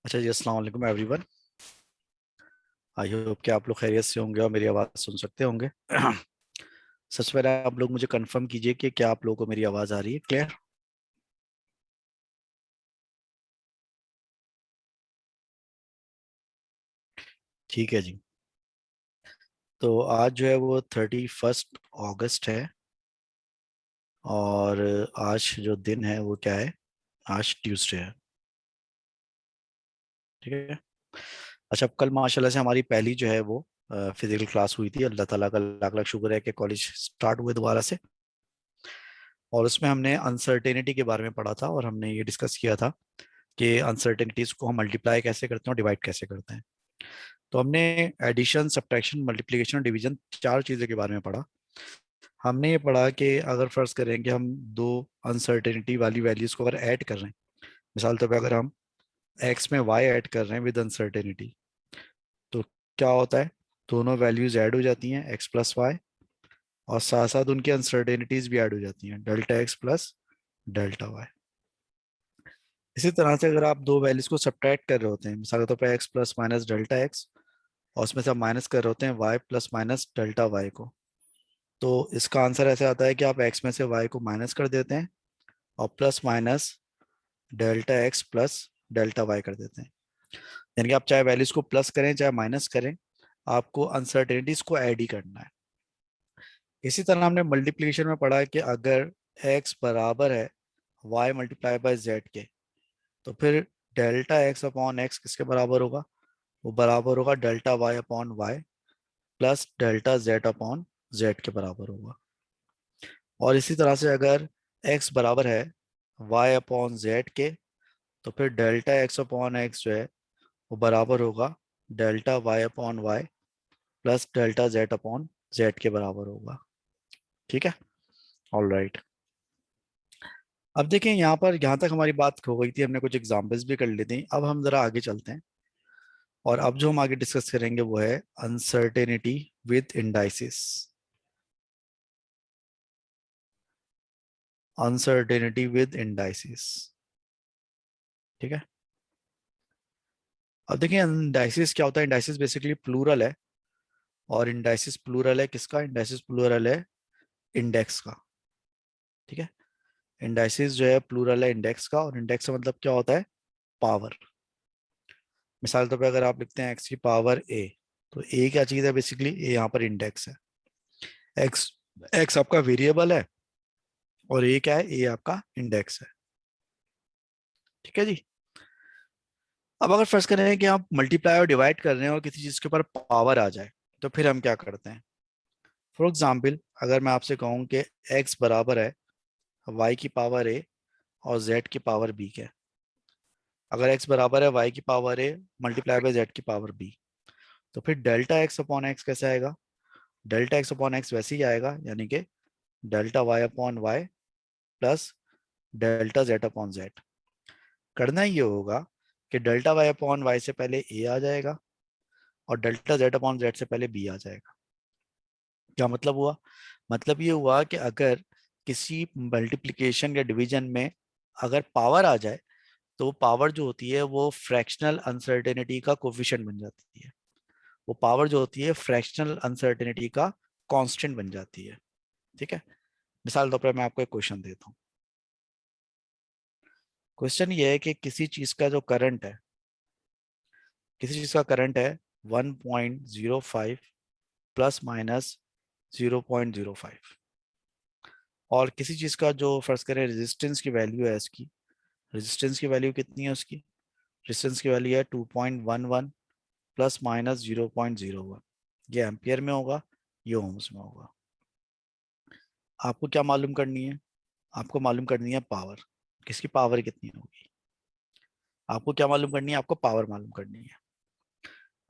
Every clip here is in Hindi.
अच्छा जी, अस्सलाम वालेकुम एवरीवन। आई होप कि आप लोग खैरियत से होंगे और मेरी आवाज़ सुन सकते होंगे। सबसे पहले आप लोग मुझे कंफर्म कीजिए कि क्या आप लोगों को मेरी आवाज़ आ रही है क्लियर। ठीक है जी। तो आज जो है वो 31 अगस्त है। और आज जो दिन है वो क्या है? आज ट्यूसडे है। ठीक है। अच्छा, अब कल माशाल्लाह से हमारी पहली जो है वो फिजिकल क्लास हुई थी। अल्लाह ताला का लाख लाख शुक्र है कि कॉलेज स्टार्ट हुए दोबारा से। और उसमें हमने अनसर्टेनिटी के बारे में पढ़ा था और हमने ये डिस्कस किया था कि अनसर्टेनिटीज को हम मल्टीप्लाई कैसे करते हैं और डिवाइड कैसे करते हैं। तो हमने एडिशन, सब्ट्रैक्शन, मल्टीप्लिकेशन और डिवीजन, चार चीज़ों के बारे में पढ़ा। हमने ये पढ़ा कि अगर फर्ज करें कि हम दो अनसर्टेनिटी वाली वैल्यूज को अगर ऐड कर रहे हैं, मिसाल तौर पे अगर हम एक्स में वाई ऐड कर रहे हैं विद अनसर्टेनिटी, तो क्या होता है? दोनों वैल्यूज ऐड हो जाती हैं, एक्स प्लस वाई, और साथ साथ उनकी अनसर्टेनिटीज भी ऐड हो जाती हैं, delta x plus delta y. इसी तरह से अगर आप दो वैल्यूज को सब्ट्रैक्ट कर रहे होते हैं, मिसाल के तौर पर x plus minus delta x, और उसमें से आप माइनस कर रहे होते हैं y plus minus delta y को, तो इसका आंसर ऐसे आता है कि आप एक्स में से वाई को माइनस कर देते हैं और plus minus delta x plus delta y कर देते हैं। यानी कि आप चाहे वैल्यूज को प्लस करें चाहे माइनस करें, आपको अनसर्टेनिटीज को ऐड ही करना है। इसी तरह हमने मल्टीप्लिकेशन में पढ़ा है कि अगर एक्स बराबर है वाई मल्टीप्लाई बाय जेड के, तो फिर डेल्टा एक्स अपॉन एक्स किसके बराबर होगा? वो बराबर होगा delta y upon y plus delta Z upon z के बराबर होगा। और इसी तरह से अगर x बराबर है y अपॉन जेड के, तो फिर डेल्टा x अपॉन एक्स जो है वो बराबर होगा delta y upon y plus delta z upon z के बराबर होगा। ठीक है। All right. अब देखें यहाँ पर, यहाँ तक हमारी बात हो गई थी, हमने कुछ एग्जांपल्स भी कर ली थी। अब हम जरा आगे चलते हैं और अब जो हम आगे डिस्कस करेंगे वो है uncertainty with indices. Uncertainty with indices. ठीक है। अब देखिए इंडाइसिस क्या होता है। इंडाइसिस बेसिकली प्लूरल है, और इंडाइसिस प्लूरल है किसका? इंडाइसिस प्लूरल है इंडेक्स का। ठीक है। इंडाइसिस जो है प्लूरल है इंडेक्स का, और इंडेक्स का मतलब क्या होता है? पावर। मिसाल तौर पे अगर आप लिखते हैं एक्स की पावर ए, तो ए क्या चीज है? बेसिकली ए यहाँ पर इंडेक्स है। एक्स एक्स आपका वेरिएबल है और ए क्या है? ए आपका इंडेक्स है। ठीक है जी। अब अगर फर्ज करें कि आप मल्टीप्लाई और डिवाइड कर रहे हैं और किसी चीज के ऊपर पावर आ जाए, तो फिर हम क्या करते हैं? फॉर एग्जाम्पल, अगर मैं आपसे कहूँ कि एक्स बराबर है वाई की पावर ए और जेड की पावर बी के, अगर एक्स बराबर है वाई की power A multiply by Z की पावर बी, तो फिर डेल्टा एक्स अपॉन एक्स कैसे आएगा? डेल्टा एक्स अपॉन एक्स वैसे ही आएगा, यानी कि delta y upon y plus delta Z upon z. करना ये होगा कि डेल्टा वाई अपॉन वाई से पहले ए आ जाएगा और डेल्टा जेड अपॉन जेड से पहले बी आ जाएगा। क्या मतलब हुआ? मतलब ये हुआ कि अगर किसी मल्टीप्लिकेशन या डिवीजन में अगर पावर आ जाए, तो पावर जो होती है वो फ्रैक्शनल अनसर्टेनिटी का कोफिशिएंट बन जाती है। वो पावर जो होती है फ्रैक्शनल अनसर्टेनिटी का कांस्टेंट बन जाती है। ठीक है। मिसाल तौर पर मैं आपको एक क्वेश्चन देता हूँ। क्वेश्चन ये है कि किसी चीज का जो करंट है, किसी चीज का करंट है 1.05 प्लस माइनस 0.05, और किसी चीज का जो फर्ज करें रेजिस्टेंस की वैल्यू है इसकी, रेजिस्टेंस की वैल्यू कितनी है उसकी? रेजिस्टेंस की वैल्यू है 2.11 प्लस माइनस 0.01। ये एम्पियर में होगा, ये ओम्स में होगा। आपको क्या मालूम करनी है? आपको मालूम करनी है पावर। किसकी पावर कितनी होगी? आपको क्या मालूम करनी है? आपको पावर मालूम करनी है।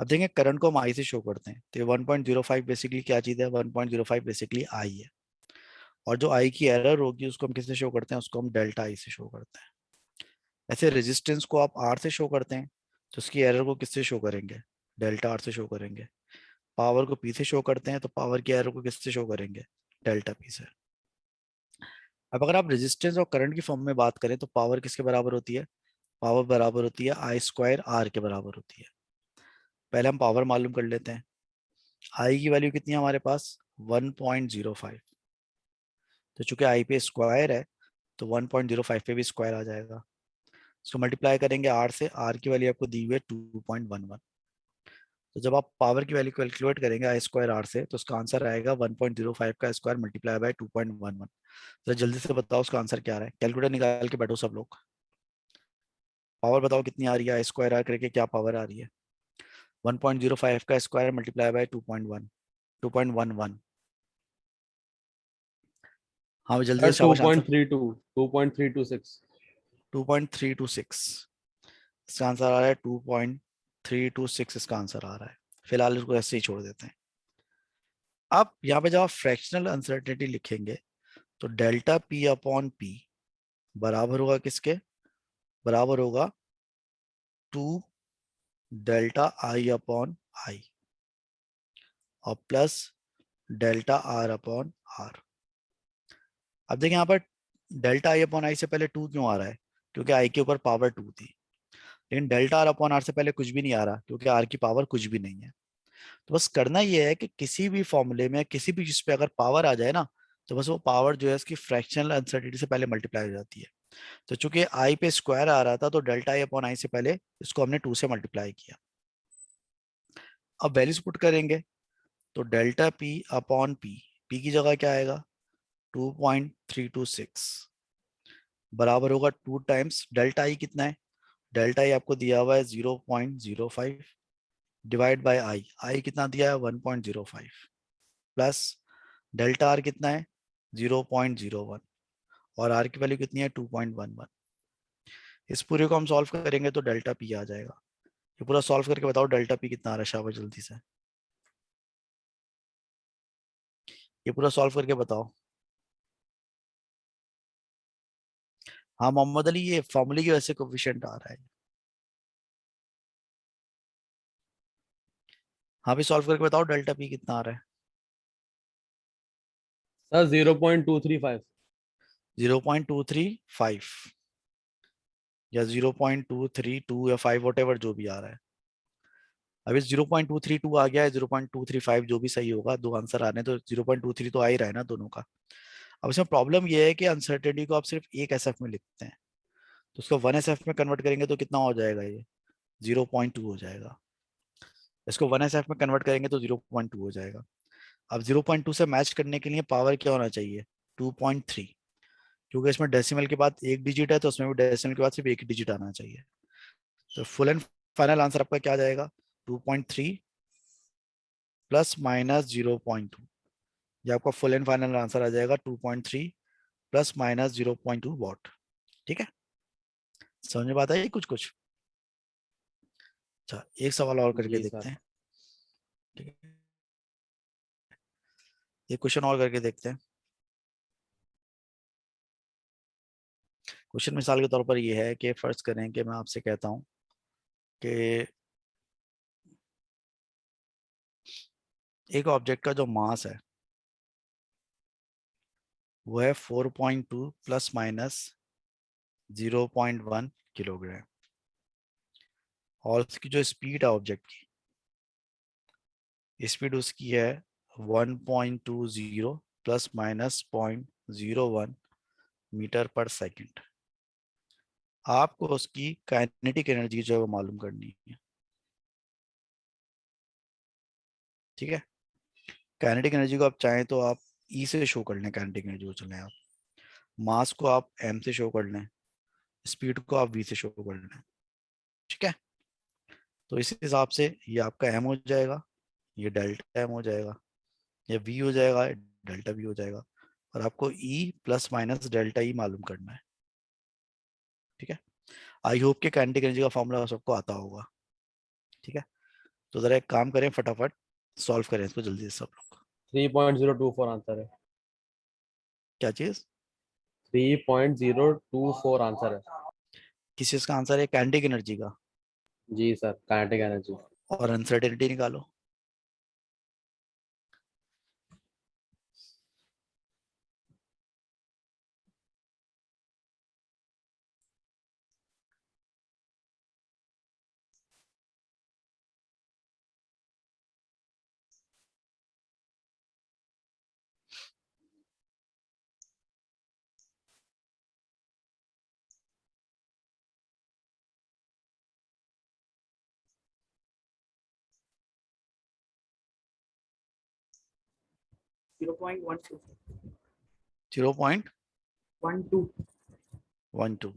अब देखें करंट को हम आई से शो करते हैं, तो ये 1.05 बेसिकली क्या चीज़ है? 1.05 बेसिकली आई है। और जो आई की एरर होगी उसको हम किससे शो करते हैं? उसको हम डेल्टा आई से शो करते हैं। ऐसे रेजिस्टेंस को आप आर से शो करते हैं, तो उसकी एरर को किससे शो करेंगे? डेल्टा आर से शो करेंगे। पावर को पी से शो करते हैं, तो पावर की एरर को किससे शो करेंगे? डेल्टा पी से। अब अगर आप रेजिस्टेंस और करंट की फॉर्म में बात करें, तो पावर किसके बराबर होती है? पावर बराबर होती है आई स्क्वायर आर के बराबर होती है। पहले हम पावर मालूम कर लेते हैं। आई की वैल्यू कितनी है हमारे पास 1.05। तो चूंकि आई पे स्क्वायर है तो 1.05 पे भी स्क्वायर आ जाएगा। इसको मल्टीप्लाई करेंगे आर से, आर की वैल्यू आपको दी हुई है 2.11। तो जब आप पावर की वैल्यू कैलकुलेट करेंगे आई स्क्वायर आर से तो उसका आंसर आएगा 1.05 का स्क्वायर मल्टीप्लाई बाय 2.11। तो जल्दी से बताओ उसका आंसर क्या आ रहा है, कैलकुलेटर निकाल के बैठो सब लोग। पावर बताओ कितनी आ रही है, आई स्क्वायर आर करके क्या पावर आ रही है। 1.05 का स्क्वायर मल्टीप्लाई बाय 2.11। हाँ भाई जल्दी सर से शाबाश आंसर। 2.32 2.326 इसका आंसर आ रहा है। 2.326 इसका आंसर आ रहा है। फिलहाल इसको ऐसे ही छोड़ देते हैं। अब यहाँ पे जब आप फ्रैक्शनल अनसर्टेनिटी लिखेंगे तो डेल्टा पी अपॉन पी बराबर होगा किसके, बराबर होगा 2 डेल्टा आई अपॉन आई और plus delta R upon R. अब देखिए यहाँ पर डेल्टा आई अपॉन आई से पहले 2 क्यों आ रहा है, क्योंकि आई के ऊपर पावर 2 थी। लेकिन डेल्टा आर अपॉन आर से पहले कुछ भी नहीं आ रहा क्योंकि आर की पावर कुछ भी नहीं है। तो बस करना ये है कि किसी भी फॉर्मूले में किसी भी चीज पे अगर पावर आ जाए ना तो बस वो पावर जो है उसकी फ्रैक्शनल अनसर्टिनिटी से पहले मल्टीप्लाई हो जाती है। तो चूंकि आई पे स्क्वायर आ रहा था तो डेल्टा आई अपॉन आई से पहले इसको हमने 2 से मल्टीप्लाई किया। अब वैल्यूज पुट करेंगे तो delta P upon P, P की जगह क्या आएगा 2.326 बराबर होगा 2 टाइम्स डेल्टा आई कितना है, डेल्टा आई आपको दिया हुआ है 0.05 डिवाइड बाय आई, आई कितना दिया है 1.05 प्लस डेल्टा आर कितना है 0.01 और आर की वैल्यू कितनी है 2.11। इस पूरे को हम सॉल्व करेंगे तो डेल्टा पी आ जाएगा। ये पूरा सॉल्व करके बताओ डेल्टा पी कितना आ रहा है, शाबाश जल्दी से ये पूरा सॉल्व करके बताओ। हाँ मोहम्मद अली ये फॉर्मूले की वजह से कोफिशिएंट आ रहा है। हाँ भी सॉल्व करके बताओ डेल्टा पी कितना आ रहा है। सर 0.235। 0.235 या 0.232 या 5 वट एवर जो भी आ रहा है। अभी 0.232 आ गया है, 0.235 जो भी सही होगा, दो आंसर आने तो 0.23 तो आ ही रहा है ना दोनों का। अब इसमें प्रॉब्लम यह है कि अनसर्टेनिटी को आप सिर्फ एक एसएफ में लिखते हैं तो उसको 1 एसएफ में कन्वर्ट करेंगे तो कितना हो जाएगा, ये 0.2 हो जाएगा। इसको 1 एसएफ में कन्वर्ट करेंगे तो 0.2 हो जाएगा। अब 0.2 से मैच करने के लिए पावर क्या होना चाहिए 2.3, क्योंकि इसमें डेसिमल के बाद एक डिजिट है तो उसमें भी डेसिमल के बाद सिर्फ एक ही डिजिट आना चाहिए। तो फुल एंड फाइनल आंसर आपका क्या आ जाएगा 2.3 प्लस माइनस 0.2। ये आपका फुल एंड फाइनल आंसर आ जाएगा 2.3 प्लस माइनस 0.2 वॉट। ठीक है, समझ में बात आई कुछ कुछ। अच्छा एक सवाल और करके जी सर। देखते हैं। ठीक है, एक क्वेश्चन और करके देखते हैं। क्वेश्चन मिसाल के तौर पर ये है कि फर्ज करें कि मैं आपसे कहता हूं कि एक ऑब्जेक्ट का जो मास है वो है 4.2 प्लस माइनस 0.1 किलोग्राम और उसकी जो स्पीड है ऑब्जेक्ट की, स्पीड उसकी है 1.20 प्लस माइनस 0.01 मीटर पर सेकंड। आपको उसकी काइनेटिक एनर्जी जो है वो मालूम करनी है। ठीक है, काइनेटिक एनर्जी को आप चाहें तो आप ई से शो कर लें, काइनेटिक एनर्जी को चलें आप, मास को आप एम से शो कर लें, स्पीड को आप वी से शो कर लें। ठीक है, तो इस हिसाब से ये आपका एम हो जाएगा, ये डेल्टा एम हो जाएगा, ये वी हो जाएगा, डेल्टा वी हो जाएगा और आपको E plus minus delta E मालूम करना है। ठीक है, आई होप कि काइनेटिक एनर्जी का फॉर्मूला सबको आता होगा। ठीक है, तो जरा एक काम करें फटाफट सॉल्व करें इसको जल्दी से सब लोग। 3.024 आंसर है। क्या चीज, 3.024 आंसर है। किस चीज का आंसर है, काइनेटिक एनर्जी का। जी सर, काइनेटिक एनर्जी। और अनसर्टेनिटी निकालो। 0.12 0.12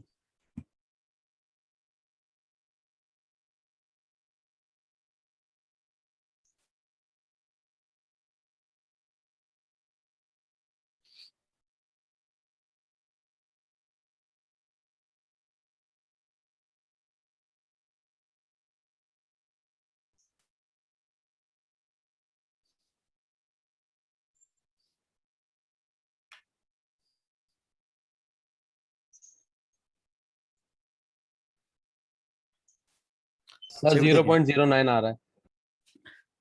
सर चलिए देखें, 0.09 आ रहा है।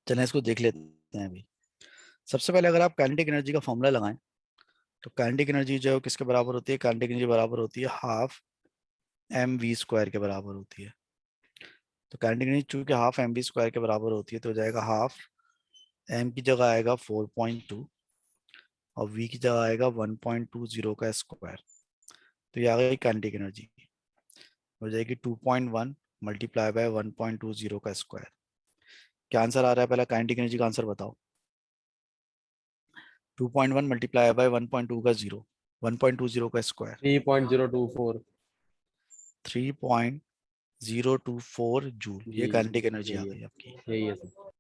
चलें इसको देख लेते हैं अभी। सबसे पहले अगर आप काइनेटिक एनर्जी का फॉर्मूला लगाएं तो काइनेटिक एनर्जी जो है वो किसके बराबर होती है? काइनेटिक एनर्जी बराबर होती है हाफ mv² के बराबर होती है। तो काइनेटिक एनर्जी चूंकि हाफ mv² के बराबर होती है तो हो जाएगा हाफ m की जगह आएगा 4.2 और v की जगह आएगा 1.20 का स्क्वायर। तो ये आ गई काइनेटिक एनर्जी, हो जाएगी 2.1 मल्टीप्लाई बाय 1.20 का स्क्वायर। क्या आंसर आ रहा है? पहले काइनेटिक एनर्जी का आंसर बताओ। 2.1 मल्टीप्लाई बाय 1.2 का जीरो, 1.20 का स्क्वायर, 3.024। 3.024 जूल। ये जी काइनेटिक एनर्जी आ यही है, गई आपकी। यही है सर।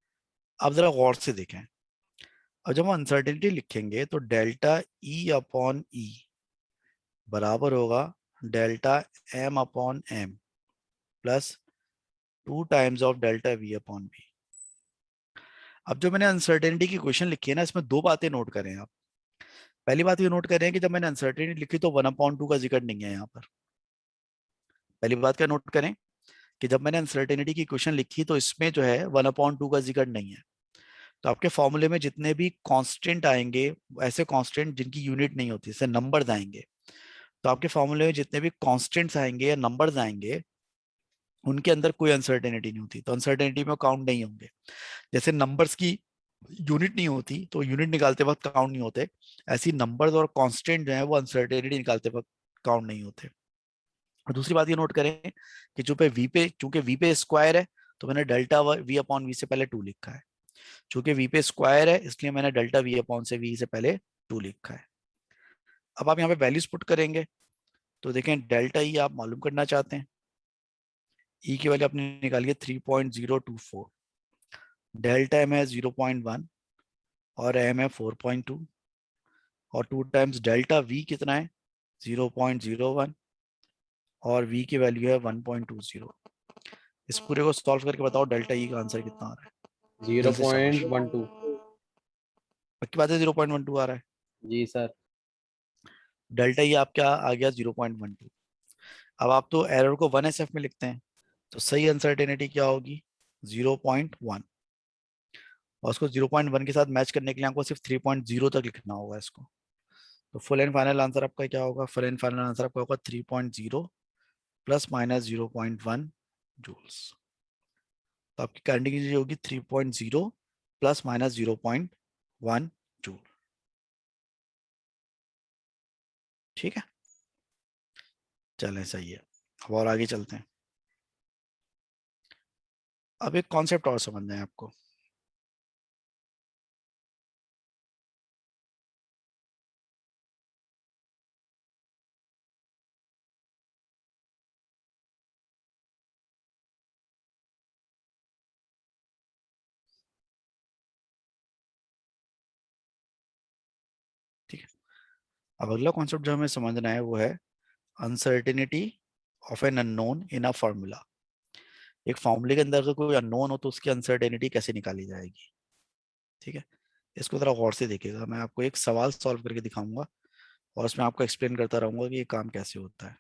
अब जरा गौर से देखें, अब जब हम अनसर्टेनिटी लिखेंगे तो डेल्टा ई अपॉन ई बराबर होगा delta m upon m plus 2 times of delta v upon v. अब जो मैंने अनसर्टेनिटी की क्वेश्चन लिखी है ना, इसमें दो बातें नोट करें आप। पहली बात ये नोट करें कि जब मैंने अनसर्टेनिटी लिखी तो 1/2 का जिक्र नहीं है यहाँ पर। पहली बात क्या नोट करें कि जब मैंने अनसर्टेनिटी की क्वेश्चन लिखी तो इसमें जो है 1/2 का जिक्र नहीं है। तो आपके फॉर्मूले में जितने भी कांस्टेंट आएंगे, ऐसे कांस्टेंट जिनकी यूनिट नहीं होती, जैसे नंबर्स आएंगे, तो आपके फॉर्मूले में जितने भी कांस्टेंट्स आएंगे या नंबर्स आएंगे उनके अंदर कोई अनसर्टेनिटी नहीं होती, तो अनसर्टेनिटी में काउंट नहीं होंगे। जैसे नंबर्स की यूनिट नहीं होती तो यूनिट निकालते वक्त काउंट नहीं होते, ऐसी नंबर्स और कांस्टेंट जो है वो अनसर्टेनिटी निकालते वक्त काउंट नहीं होते। और दूसरी बात ये नोट करें कि चूंकि वी पे स्क्वायर है तो मैंने डेल्टा वी अपॉन वी से पहले 2 लिखा है। चूंकि वी पे स्क्वायर है इसलिए मैंने डेल्टा वी अपॉन से वी से पहले 2 लिखा है। अब आप यहाँ पे वैल्यूज पुट करेंगे तो देखें डेल्टा ई आप मालूम करना चाहते हैं, ई की वैल्यू आपने निकाली है 3.024, डेल्टा एम है 0.1 और एम है 4.2 और 2 टाइम्स डेल्टा वी कितना है 0.01 और वी की वैल्यू है 1.20। इस पूरे को सॉल्व करके बताओ डेल्टा ई का आंसर कितना आ रहा है? जीरो जल्दी से शाबाश। पॉइंट वन टू पक्की बात है 0.12 आ रहा है? जी सर। डेल्टा ई आपका आ गया 0.12। अब आप तो एरर को 1SF में लिखते हैं तो सही अनसर्टेनिटी क्या होगी? 0.1। और उसको 0.1 के साथ मैच करने के लिए आपको सिर्फ 3.0 तक लिखना होगा इसको। तो फुल एंड फाइनल आंसर आपका क्या होगा? फुल एंड फाइनल आंसर आपका होगा 3.0 प्लस माइनस 0.1 जूल्स। तो आपकी करंट एनर्जी होगी 3.0 प्लस माइनस 0.1 जूल। ठीक है, चलें सही है। अब और आगे चलते हैं। अब एक कॉन्सेप्ट और समझना है आपको। ठीक है, अब अगला कॉन्सेप्ट जो हमें समझना है वो है uncertainty of an unknown in a formula. एक फॉर्मूले के अंदर अगर कोई अननोन हो तो उसकी अनसर्टेनिटी कैसे निकाली जाएगी? ठीक है, इसको जरा गौर से देखिएगा। मैं आपको एक सवाल सॉल्व करके दिखाऊंगा और उसमें आपको एक्सप्लेन करता रहूंगा कि ये काम कैसे होता है।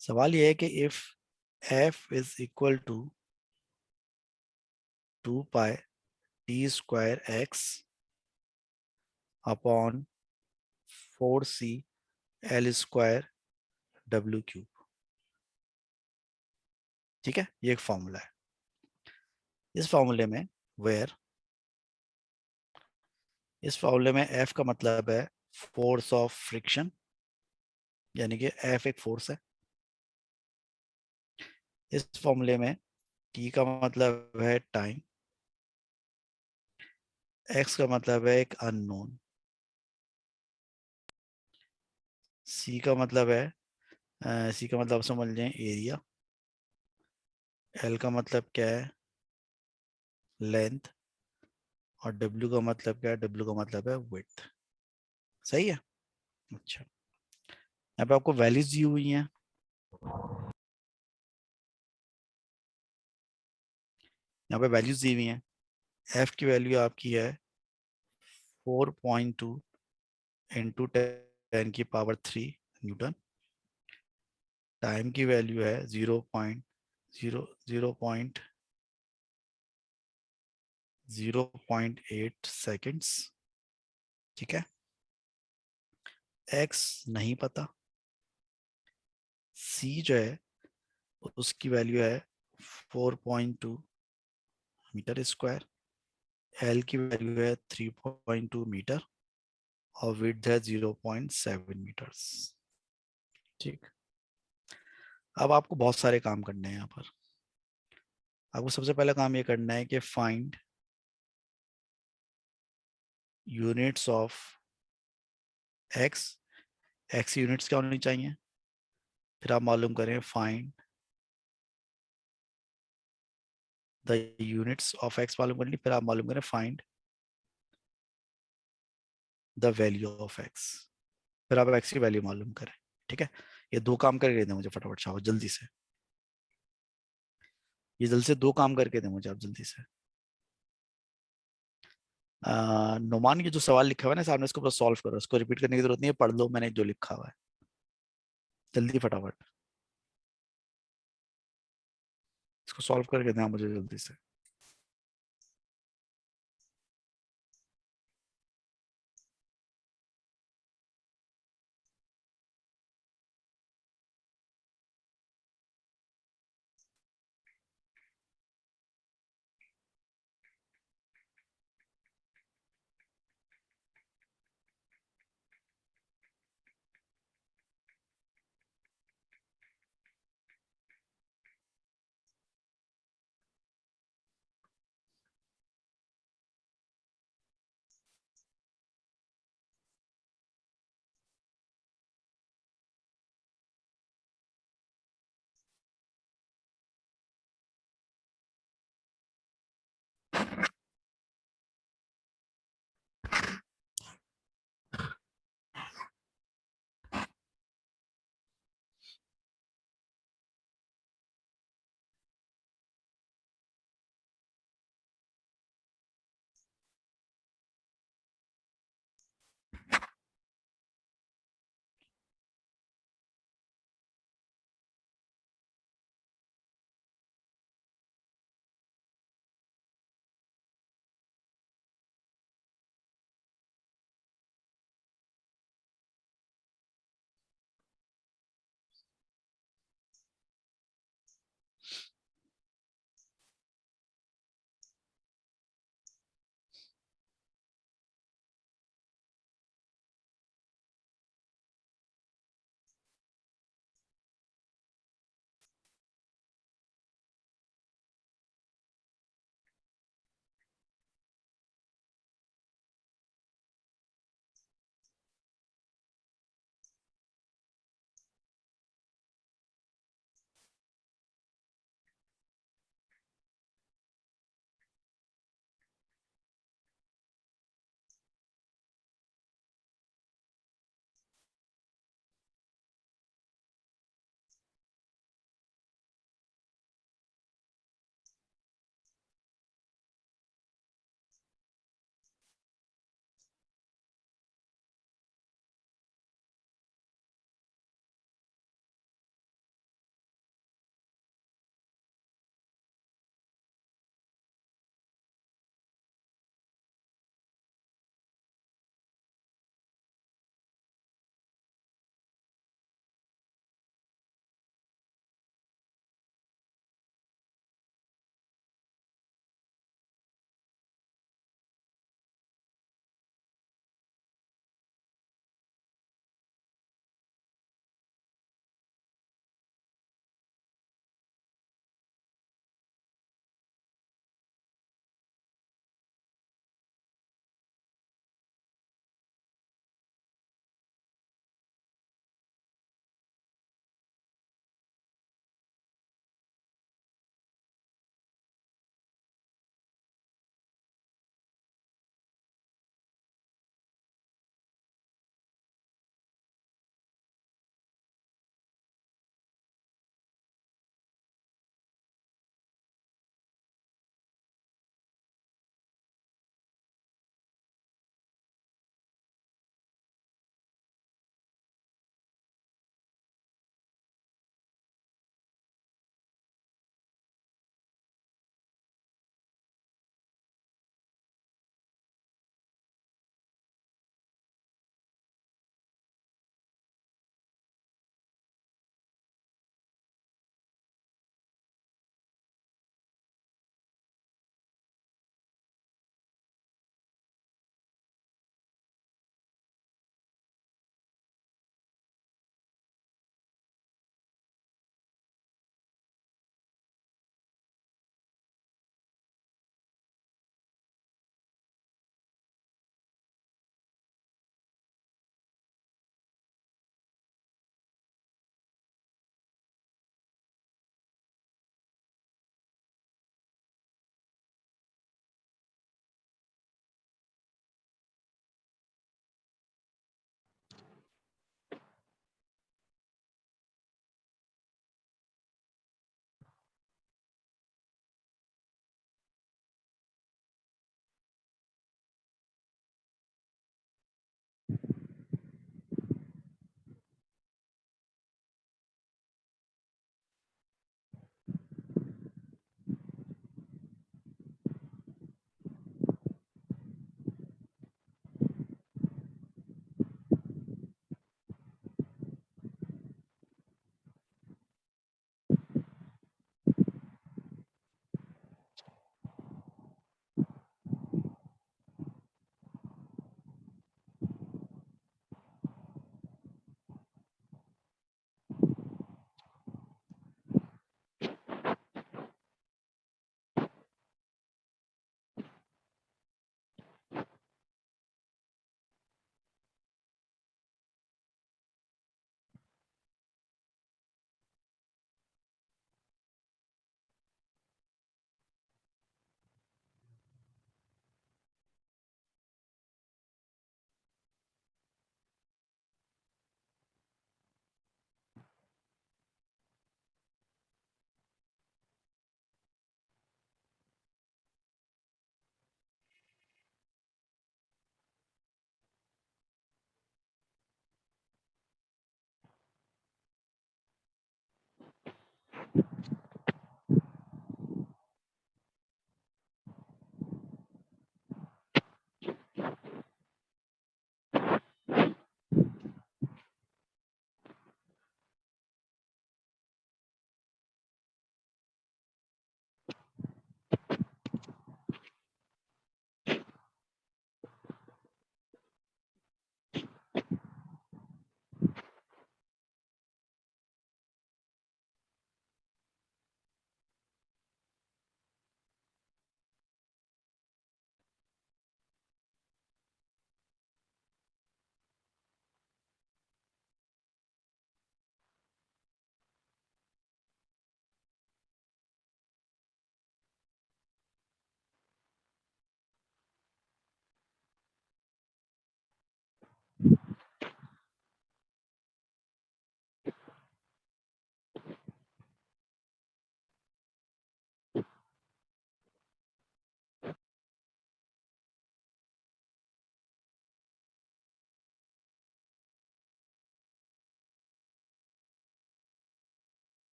सवाल ये है कि if f is equal to 2 pi t square x upon 4c l square डब्ल्यू क्यूब। ठीक है, ये एक फॉर्मूला है। इस फॉर्मूले में वेयर इस फॉर्मूले में F का मतलब है फोर्स ऑफ फ्रिक्शन, यानी कि F एक फोर्स है। इस फॉर्मूले में T का मतलब है टाइम एक्स का मतलब है एक अननोन, सी का मतलब है सी का मतलब समझ लें एरिया, एल का मतलब क्या है लेंथ, और डब्ल्यू का मतलब क्या है, डब्ल्यू का मतलब है विड्थ। सही है। अच्छा, यहाँ पे आपको वैल्यूज दी हुई हैं। यहाँ पे वैल्यूज दी हुई हैं। एफ की वैल्यू आपकी है 4.2 इंटू 10⁻³ न्यूटन। टाइम की वैल्यू है 0.8 सेकेंड्स। ठीक है। एक्स नहीं पता, सी जो है उसकी वैल्यू है 4.2 मीटर स्क्वायर, एल की वैल्यू है 3.2 मीटर, और विड्थ है 0.7 मीटर्स। ठीक। अब आपको बहुत सारे काम करने हैं यहाँ पर। आपको सबसे पहला काम ये करना है कि find units of x. X units क्या होनी चाहिए, फिर आप मालूम करें find the units of x, मालूम कर ली, फिर आप मालूम करें find the value of x, फिर आप एक्स की वैल्यू मालूम करें। ठीक है। ये दो काम करके दें मुझे फटाफट, शाबाश जल्दी से। ये जल्दी से दो काम करके दें मुझे आप जल्दी से। नुमान के जो सवाल लिखा हुआ है ना सामने, इसको पूरा सॉल्व करो, इसको रिपीट करने की जरूरत नहीं है, पढ़ लो मैंने जो लिखा हुआ है, जल्दी फटाफट इसको सॉल्व करके देना मुझे जल्दी से।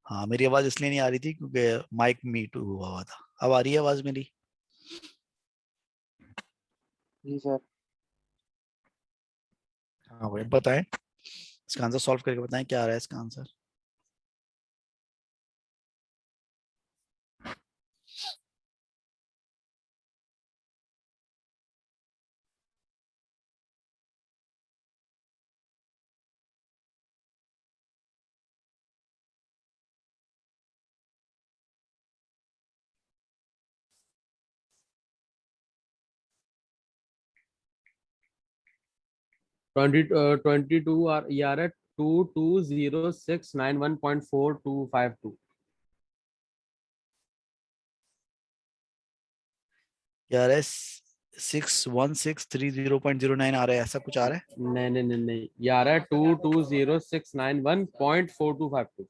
हाँ, मेरी आवाज इसलिए नहीं आ रही थी क्योंकि माइक म्यूट हुआ था। अब आ रही है आवाज मेरी? जी सर। हाँ भाई बताएं, इसका आंसर सॉल्व करके बताएं क्या आ रहा है इसका आंसर। ट्वेंटी 22 ये आ रहा है 220691.4252। क्या आ रहा है? 61630.09 आ रहा है, ऐसा कुछ आ रहा है। नहीं नहीं नहीं नहीं, ये आ रहा है 220691.4252।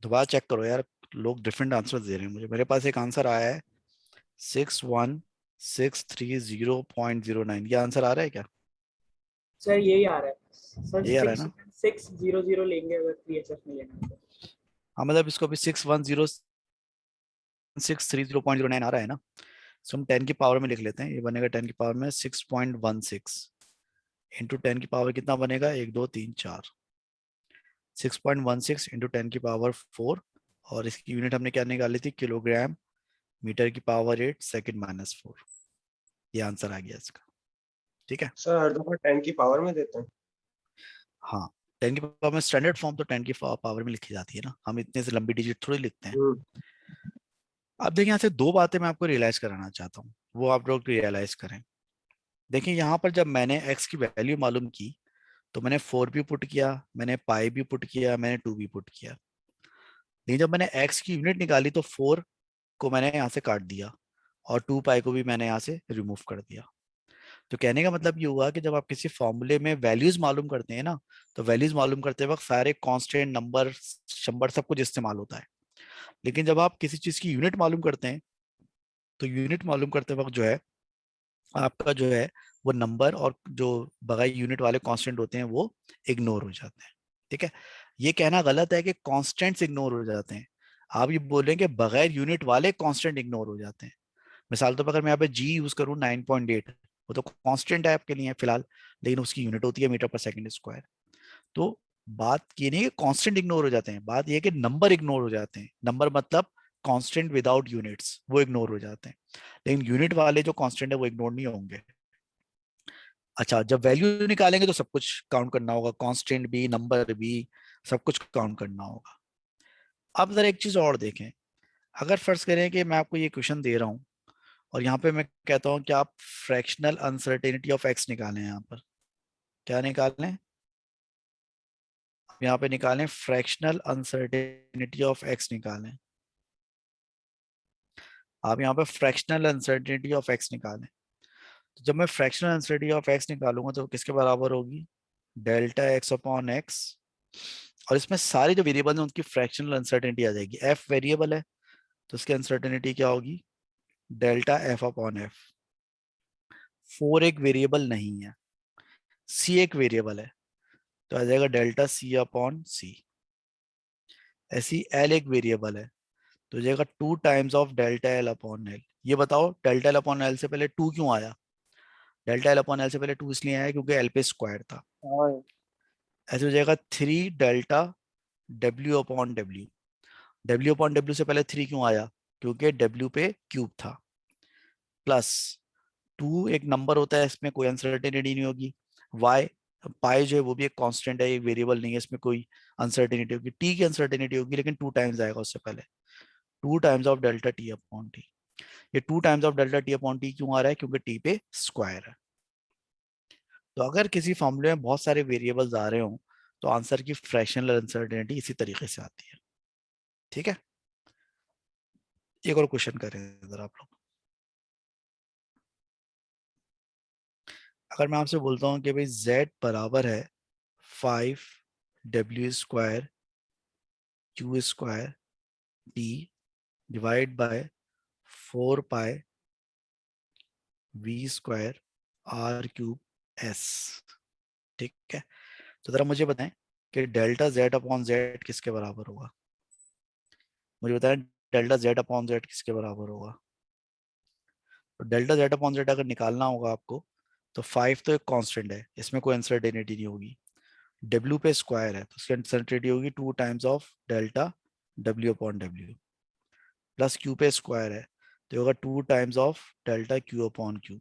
दोबारा चेक करो यार, लोग डिफरेंट आंसर दे रहे हैं मुझे। मेरे पास एक आंसर आया है 61630.09, ये आंसर आ रहा है क्या? सर यही आ रहा है सर। ये आ रहा है ना? 600 लेंगे अगर 3HF में लेना है तो। हाँ, मतलब इसको भी 61063.09 आ रहा है ना, तो हम 10 की पावर में लिख लेते हैं। ये बनेगा 10 की पावर में 6.16 इंटू 10 की पावर कितना बनेगा, 1 2 3 4। 6.16 इंटू 10 की पावर 4, और इसकी यूनिट हमने क्या निकाली थी, किलोग्राम मीटर की पावर 8 सेकंड माइनस 4। ये आंसर आ गया इसका। ठीक है। सर हर दफा 10 की पावर में देते हैं। हाँ, 10 की पावर में स्टैंडर्ड फॉर्म तो 10 की पावर में लिखी जाती है ना, हम इतने से लंबी डिजिट थोड़ी लिखते हैं। अब देखिए, यहाँ से दो बातें मैं आपको रियलाइज कराना चाहता हूँ, वो आप लोग रियलाइज करें। देखिए यहाँ पर जब मैंने x की वैल्यू मालूम की तो मैंने 4 भी पुट किया, मैंने पाई भी पुट किया, मैंने 2 भी पुट किया। लेकिन जब मैंने x की यूनिट निकाली तो 4 को मैंने यहाँ से काट दिया और 2 पाई को भी मैंने यहाँ से रिमूव कर दिया। तो कहने का मतलब ये हुआ कि जब आप किसी फॉर्मूले में वैल्यूज मालूम करते हैं ना, तो वैल्यूज मालूम करते वक्त सारे कांस्टेंट नंबर शंबर सब कुछ इस्तेमाल होता है। लेकिन जब आप किसी चीज की यूनिट मालूम करते हैं तो यूनिट मालूम करते वक्त जो है आपका जो है वो नंबर और जो बगैर यूनिट वाले कांस्टेंट होते हैं वो इग्नोर हो जाते हैं। ठीक है, ये कहना गलत है कि कांस्टेंट्स इग्नोर हो जाते हैं। आप ये बोलेंगे बगैर यूनिट वाले कांस्टेंट इग्नोर हो जाते हैं। मिसाल तो अगर मैं यहाँ पे जी यूज करूँ 9.8, वो तो कांस्टेंट है आपके लिए फिलहाल, लेकिन उसकी यूनिट होती है मीटर पर सेकंड स्क्वायर। तो बात ये नहीं है कि कांस्टेंट इग्नोर हो जाते हैं, बात ये है कि नंबर इग्नोर हो जाते हैं। नंबर मतलब कांस्टेंट विदाउट यूनिट्स, वो इग्नोर हो जाते हैं। लेकिन यूनिट वाले जो कांस्टेंट है वो इग्नोर नहीं होंगे। अच्छा, जब वैल्यू निकालेंगे तो सब कुछ काउंट करना होगा, कांस्टेंट भी, नंबर भी, सब कुछ काउंट करना होगा। अब जरा एक चीज और देखें। अगर फर्ज करें कि मैं आपको ये क्वेश्चन दे रहा हूँ और यहाँ पे मैं कहता हूँ कि आप फ्रैक्शनल अनसर्टेनिटी ऑफ एक्स निकालें। यहाँ पर क्या निकालें? यहाँ पे निकालें फ्रैक्शनल अनसर्टेनिटी ऑफ एक्स निकालें। आप यहाँ पे फ्रैक्शनल अनसर्टेनिटी ऑफ एक्स निकालें। तो जब मैं फ्रैक्शनल अनसर्टेनिटी ऑफ एक्स निकालूंगा तो किसके बराबर होगी? Delta x upon x. और इसमें सारे जो वेरिएबल हैं उनकी फ्रैक्शनल अनसर्टेनिटी आ जाएगी। एफ वेरिएबल है तो उसकी अनसर्टेनिटी क्या होगी? Delta F upon F. 4 एक वेरिएबल नहीं है, सी एक वेरिएबल है, तो आ जाएगा डेल्टा सी अपॉन सी। ऐसी एल एक वेरिएबल है तो हो जाएगा 2 times of delta L upon l. ये बताओ डेल्टा एल अपॉन एल से पहले 2 क्यों आया? डेल्टा एल अपॉन एल से पहले 2 इसलिए आया क्योंकि एल पे स्क्वायर था। ऐसे हो जाएगा 3 delta W upon W. W upon W से पहले 3 क्यों आया? क्योंकि डब्ल्यू पे क्यूब था। प्लस 2 एक नंबर होता है, इसमें कोई अनसर्टेनिटी नहीं होगी। वाई, पाई जो है वो भी एक कांस्टेंट है, एक वेरिएबल नहीं है, इसमें कोई अनसर्टेनिटी होगी। टी की अनसर्टेनिटी होगी लेकिन 2 टाइम्स आएगा उससे पहले। 2 times of delta T upon T. ये 2 times of delta T upon T क्यों आ रहा है? क्योंकि टी पे स्क्वायर है। तो अगर किसी फॉर्मूले में बहुत सारे वेरिएबल्स आ रहे हो तो आंसर की फ्रैक्शनल अनसर्टेनिटी इसी तरीके से आती है। ठीक है, एक और क्वेश्चन करें इधर आप लोग। अगर मैं आपसे बोलता हूँ कि भाई z बराबर है 5 w square q square t divide by 4 pi v square r cube s। ठीक है, तो जरा मुझे बताएं कि डेल्टा z अपॉन z किसके बराबर होगा? मुझे बताएं डेल्टा z अपॉन z किसके बराबर होगा? तो डेल्टा z अपॉन z अगर निकालना होगा आपको तो 5 तो एक कांस्टेंट है, इसमें कोई अनसर्टेनिटी नहीं होगी। W पे स्क्वायर है तो उसकी अनसर्टेनिटी होगी 2 times of delta W upon W। Plus Q पे स्क्वायर है तो होगा 2 times of delta Q upon Q।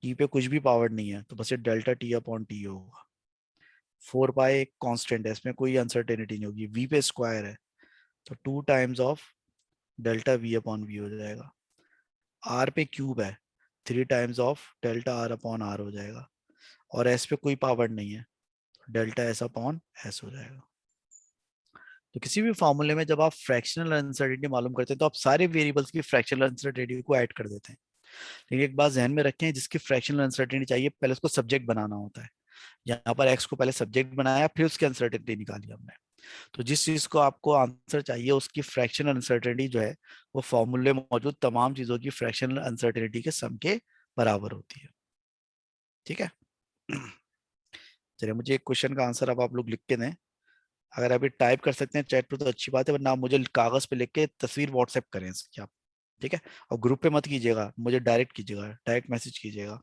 T पे कुछ भी पावर नहीं है तो बस ये डेल्टा T अपॉन T होगा। 4 पाई एक कांस्टेंट है, इसमें कोई अनसर्टेनिटी नहीं होगी। V पे स्क्वायर है तो 2 times of delta V upon V हो जाएगा। R पे क्यूब है, 3 times of delta R upon R हो जाएगा। और S पे कोई पावर नहीं है, डेल्टा S अपॉन S हो जाएगा। तो किसी भी फॉर्मूले में जब आप फ्रैक्शनल अनसर्टेनिटी मालूम करते हैं तो आप सारे वेरिएबल्स की फ्रैक्शनल अनसर्टेनिटी को ऐड कर देते हैं। लेकिन एक बात ध्यान में रखें, जिसकी फ्रैक्शनल अनसर्टेनिटी चाहिए पहले उसको सब्जेक्ट बनाना होता है। यहाँ पर एक्स को पहले सब्जेक्ट बनाया फिर उसकी अनसर्टेनिटी निकाली हमने। तो जिस चीज को आपको आंसर चाहिए उसकी फ्रैक्शनल अनसर्टेनिटी जो है वो फॉर्मूले में मौजूद तमाम चीजों की फ्रैक्शनल अनसर्टेनिटी के सम के बराबर होती है। ठीक है, चलिए मुझे एक क्वेश्चन का आंसर अब आप लोग लिख के दें। अगर अभी टाइप कर सकते हैं चैट पे तो अच्छी बात है, वरना आप मुझे कागज पे लिख के तस्वीर व्हाट्सएप करें इसकी आप। ठीक है, और ग्रुप पे मत कीजिएगा, मुझे डायरेक्ट कीजिएगा, डायरेक्ट मैसेज कीजिएगा।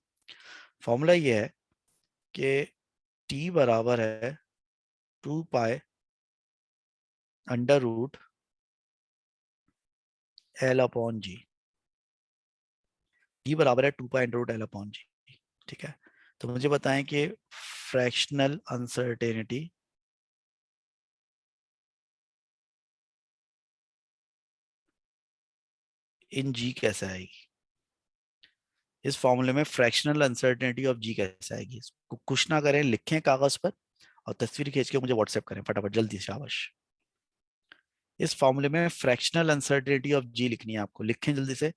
फॉर्मूला ये है कि t बराबर है 2 pi under root L upon G. t बराबर है 2 pi under root L upon G. ठीक है, तो मुझे बताएं कि फ्रैक्शनल अनसर्टेनिटी इन जी कैसे आएगी? इस फॉर्मूले में फ्रैक्शनल अनसर्टेनिटी ऑफ जी कैसे आएगी? इसको कुछ ना करें, लिखें कागज पर और तस्वीर खींच के मुझे व्हाट्सएप करें फटाफट जल्दी, शाबाश। इस फॉर्मूले में फ्रैक्शनल अनसर्टेनिटी ऑफ जी लिखनी है आपको, लिखें जल्दी से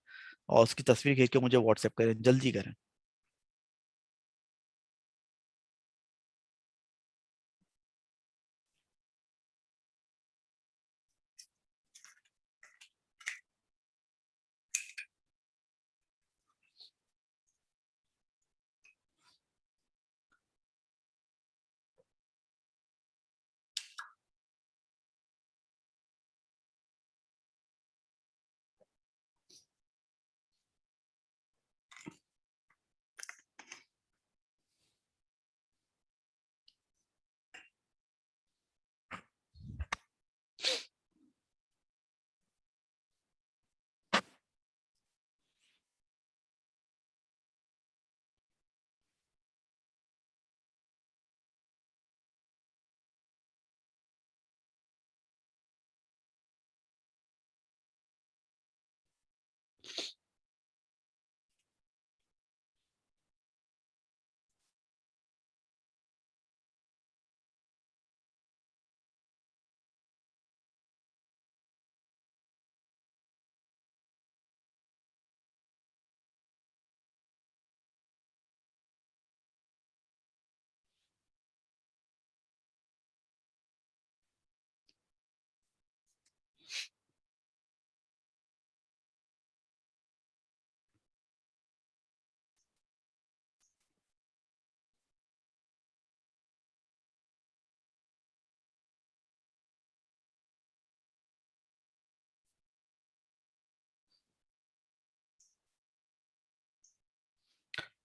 और उसकी तस्वीर खींच के मुझे व्हाट्सएप करें, जल्दी करें।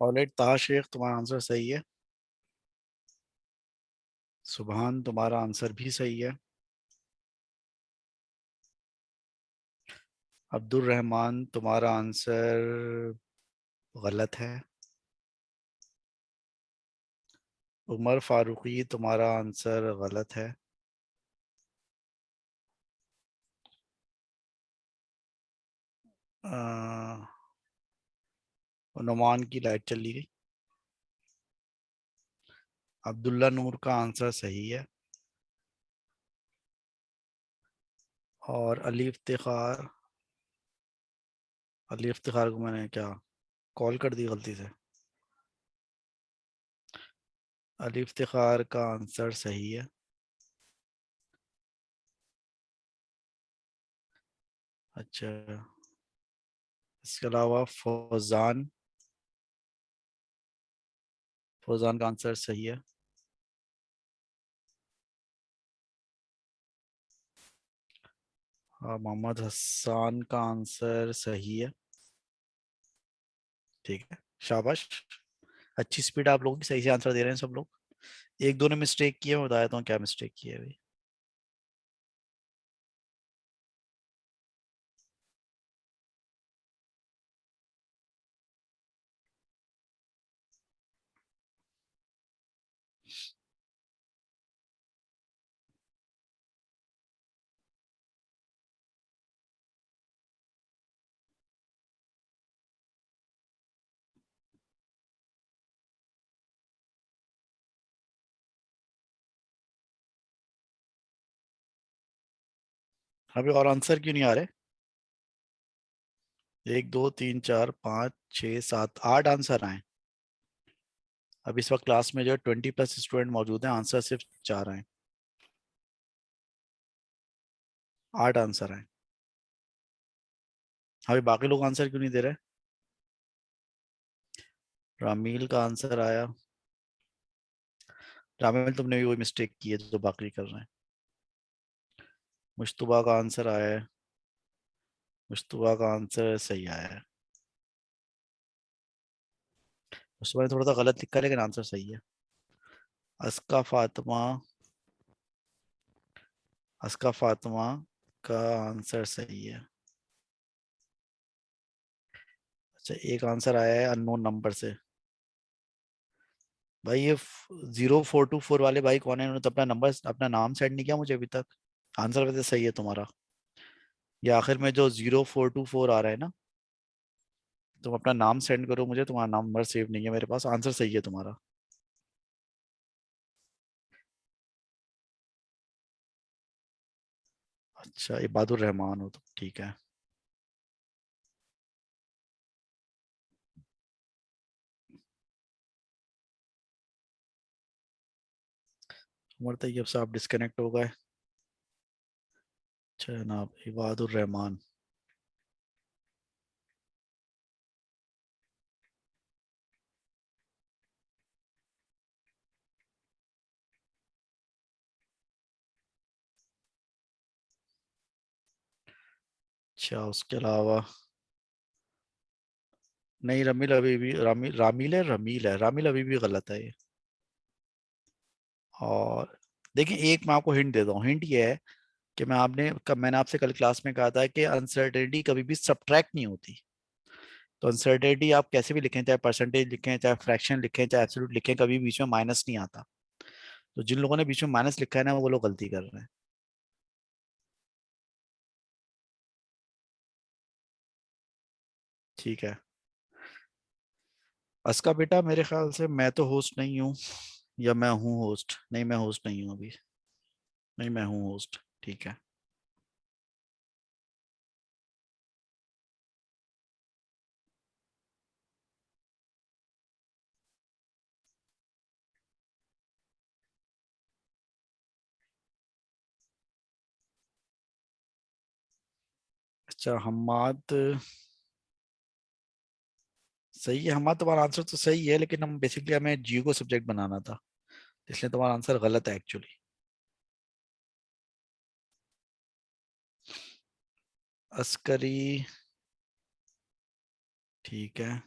ऑलराइट, ताहा शेख तुम्हारा आंसर सही है। सुभान तुम्हारा आंसर भी सही है। अब्दुल रहमान तुम्हारा आंसर गलत है। उमर फारूकी तुम्हारा आंसर गलत है। अ, नुमान की लाइट चली गई। अब्दुल्ला नूर का आंसर सही है। और अली इफ्तिखार को मैंने क्या कॉल कर दी गलती से? अली इफ्तिखार का आंसर सही है। अच्छा, इसके अलावा फौजान का आंसर सही है। मोहम्मद हसन का आंसर सही है। ठीक है, शाबाश। अच्छी स्पीड आप लोगों की, सही से आंसर दे रहे हैं सब लोग। एक दो ने मिस्टेक की है, मैं बताया था क्या मिस्टेक की है अभी। अभी और आंसर क्यों नहीं आ रहे? 1 2 3 4 5 6 7 8 आंसर आए। अब इस वक्त क्लास में जो है 20+ स्टूडेंट मौजूद हैं, आंसर सिर्फ 4 आए। 8 आंसर आए। अभी बाकी लोग आंसर क्यों नहीं दे रहे? रामील का आंसर आया। रामील तुमने भी वही मिस्टेक की है जो बाकी कर रहे हैं। मुश्तबा का आंसर आया है। मुश्तबा का आंसर सही आया है। मुश्तबा ने थोड़ा सा गलत लिखा है लेकिन आंसर सही है। अस्का फातिमा अस्का फातिमा का आंसर सही है। अच्छा, एक आंसर आया है अननोन नंबर से। भाई ये 0424 वाले भाई कौन है? इन्होंने तो अपना नंबर, अपना नाम सेंड नहीं किया मुझे अभी तक। आंसर वैसे सही है तुम्हारा। ये आखिर में जो 0424 आ रहा है ना, तुम अपना नाम सेंड करो मुझे। तुम्हारा नंबर सेव नहीं है मेरे पास। आंसर सही है तुम्हारा। अच्छा, इबादुर रहमान हो तुम, ठीक है। उमर तैयब साहब डिस्कनेक्ट हो गए। अच्छा जनाब, इबादुर रहमान। अच्छा, उसके अलावा नहीं, रमील अभी भी रामील अभी भी गलत है ये। और देखिए, एक मैं आपको हिंट देता हूँ। हिंट ये है कि मैंने आपसे कल क्लास में कहा था कि अनसर्टेनिटी कभी भी सब्ट्रैक्ट नहीं होती। तो अनसर्टेनिटी आप कैसे भी लिखें, चाहे परसेंटेज लिखें, चाहे फ्रैक्शन लिखें, चाहे एब्सोल्यूट लिखें, कभी बीच में माइनस नहीं आता। तो जिन लोगों ने बीच में माइनस लिखा है ना, वो लोग गलती कर रहे हैं। ठीक है। असका बेटा, मेरे ख्याल से मैं तो होस्ट नहीं हूँ, या मैं हूँ होस्ट? नहीं, मैं होस्ट नहीं हूँ अभी। नहीं, मैं हूँ होस्ट। ठीक है। अच्छा, हम्माद सही है। हम्माद, तुम्हारा आंसर तो सही है, लेकिन हम बेसिकली हमें जियो को सब्जेक्ट बनाना था, इसलिए तुम्हारा आंसर गलत है एक्चुअली। अस्करी, ठीक है।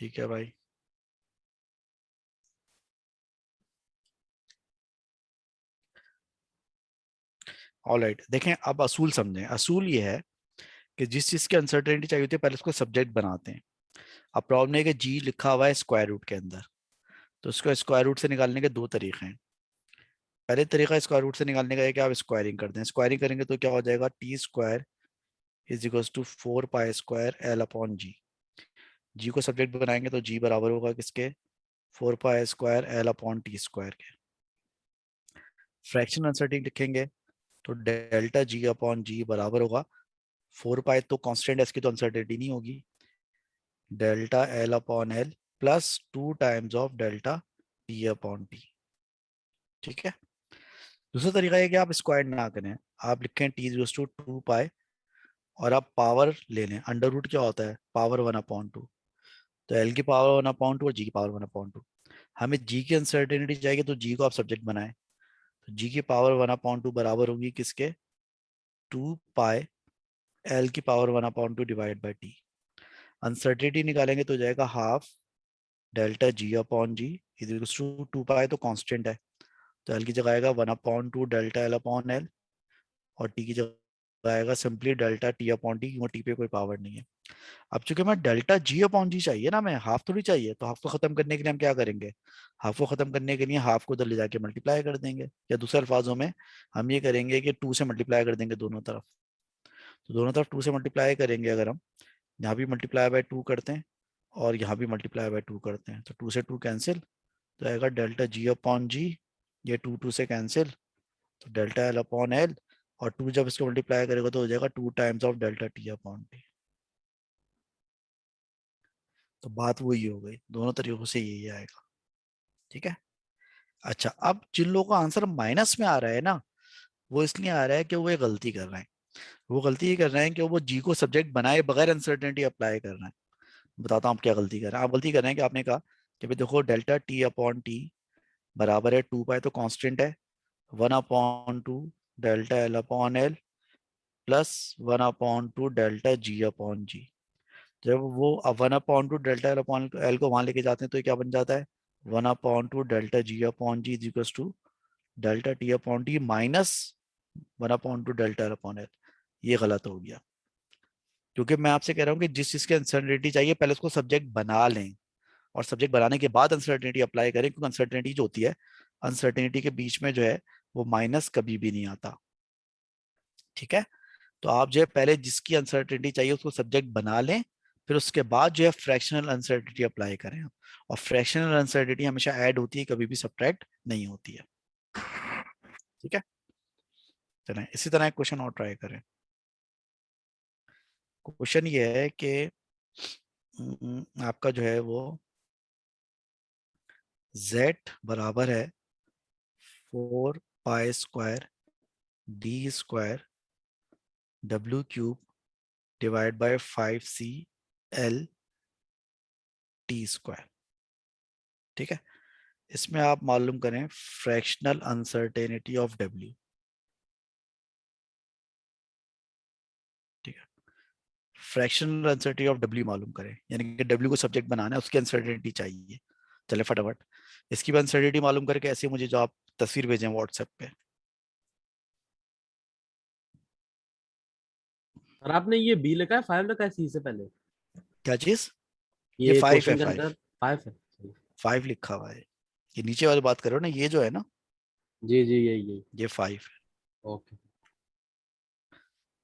ठीक है भाई। ऑलराइट, देखें अब असूल समझें। असूल ये है कि जिस चीज की अनसर्टेनिटी चाहिए होती है पहले उसको सब्जेक्ट बनाते हैं। अब प्रॉब्लम है कि जी लिखा हुआ है स्क्वायर रूट के अंदर, तो उसको स्क्वायर रूट से निकालने के दो तरीके हैं। पहले तरीका स्क्वायर रूट से निकालने का है कि आप स्क्वायरिंग कर दें। स्क्वायरिंग करेंगे तो क्या हो जाएगा, T square is equals to 4 pi square L upon G. G को सब्जेक्ट बनाएंगे तो जी बराबर होगा किसके, 4 pi square L upon T square के। फ्रैक्शन अनसर्टेनिटी लिखेंगे तो डेल्टा जी अपॉन जी बराबर होगा 4 पाई, तो कांस्टेंट है इसकी तो अनसर्टेनिटी नहीं होगी, delta L upon L plus 2 times of delta T upon T. ठीक है। दूसरा तरीका है कि आप स्क्वायर ना करें, आप लिखें टी इज टू 2 पाई और आप पावर ले लें। अंडर रूट क्या होता है, पावर 1/2। तो एल की पावर 1/2 और जी की पावर 1/2। हमें जी की अनसर्टेनिटी चाहिए तो जी को आप सब्जेक्ट बनाएं, तो जी की पावर 1/2 बराबर होगी किसके, 2 पाई एल की power 1/2 divide by t. Uncertainty निकालेंगे तो जाएगा half delta ji upon g is equals to 2 pi, तो कांस्टेंट है तो एल की जगह आएगा 1/2 डेल्टा एल अपॉन एल, और टी की जगह आएगा simply delta T upon t, क्योंकि टी पे कोई पावर नहीं है। अब चूंकि मैं डेल्टा जी अपॉन जी चाहिए ना, मैं हाफ थोड़ी चाहिए, तो हाफ को खत्म करने के लिए हम क्या करेंगे, हाफ को खत्म करने के लिए हाफ को उधर ले जाके मल्टीप्लाई कर देंगे, या दूसरे अल्फाजों में हम ये करेंगे कि 2 से मल्टीप्लाई कर देंगे दोनों तरफ। तो दोनों तरफ 2 से मल्टीप्लाई करेंगे, अगर हम यहाँ भी मल्टीप्लाई बाय 2 करते हैं और यहाँ भी मल्टीप्लाई बाय 2 करते हैं तो 2 से 2 कैंसिल, तो आएगा डेल्टा जी अपॉन जी, ये 2 से कैंसिल, तो डेल्टा एल अपॉन एल, और 2 जब इसको मल्टीप्लाई करेगा तो हो जाएगा 2 times of delta T upon T. तो बात वही हो गई, दोनों तरीकों से यही आएगा। ठीक है। अच्छा, अब जिन लोगों का आंसर माइनस में आ रहा है ना, वो इसलिए आ रहा है कि वो ये गलती कर रहे हैं। वो गलती ये कर रहे हैं कि वो जी को सब्जेक्ट बनाए बगैर अनसर्टेनिटी अप्लाई कर रहे हैं। बताता हूँ आप क्या गलती कर रहे हैं। आप गलती कर रहे हैं कि आपने कहा कि भाई देखो डेल्टा टी अपॉन टी बराबर है 2 पाई, तो कांस्टेंट है 1/2 delta L upon L plus 1/2 delta जी अपॉन जी। जब वो 1/2 डेल्टा एल अपॉन एल को वहां लेके जाते हैं तो ये क्या बन जाता है, 1/2 delta ji upon g is equals to delta T upon t minus 1/2 delta L upon l. ये गलत हो गया, क्योंकि मैं आपसे कह रहा हूँ कि जिस चीज की अनसर्टेनिटी चाहिए पहले उसको सब्जेक्ट बना लें, और सब्जेक्ट बनाने के बाद अनसर्टेनिटी अप्लाई करें, क्योंकि अनसर्टेनिटी जो होती है, अनसर्टेनिटी के बीच में जो है वो माइनस कभी भी नहीं आता। ठीक है। तो आप जो है पहले जिसकी अनसर्टेनिटी चाहिए उसको सब्जेक्ट बना लें, फिर उसके बाद जो है फ्रैक्शनल अनसर्टेनिटी अप्लाई करें। और फ्रैक्शनल अनसर्टेनिटी हमेशा ऐड होती है, कभी भी सब्ट्रैक्ट नहीं होती है। ठीक है। चलें इसी तरह एक क्वेश्चन और ट्राई करें। क्वेश्चन ये है कि आपका जो है वो z बराबर है 4 पाई स्क्वायर डी स्क्वायर डब्ल्यू cube divide by 5c T square. ठीक है। इसमें आप मालूम करें फ्रैक्शनल अनसर्टेनिटी ऑफ डब्ल्यू। ठीक है। फ्रैक्शनल अनसर्टेनिटी ऑफ डब्ल्यू मालूम करें, यानी कि डब्ल्यू को सब्जेक्ट बनाना है, उसकी अनसर्टेनिटी चाहिए। चले फटाफट इसकी भी अनसर्टेनिटी मालूम करके ऐसे मुझे जो आप तस्वीर भेजें व्हाट्सएप पे। और आपने ये बी लिखा है, 5 लिखा है सी से पहले? क्या चीज, ये ये 5 है, क्वेश्चन के 5 अंदर 5 है। 5 लिखा हुआ है। ये नीचे वाली बात करो ना, ये जो है ना, जी जी, यही यही। ये 5 है। ओके।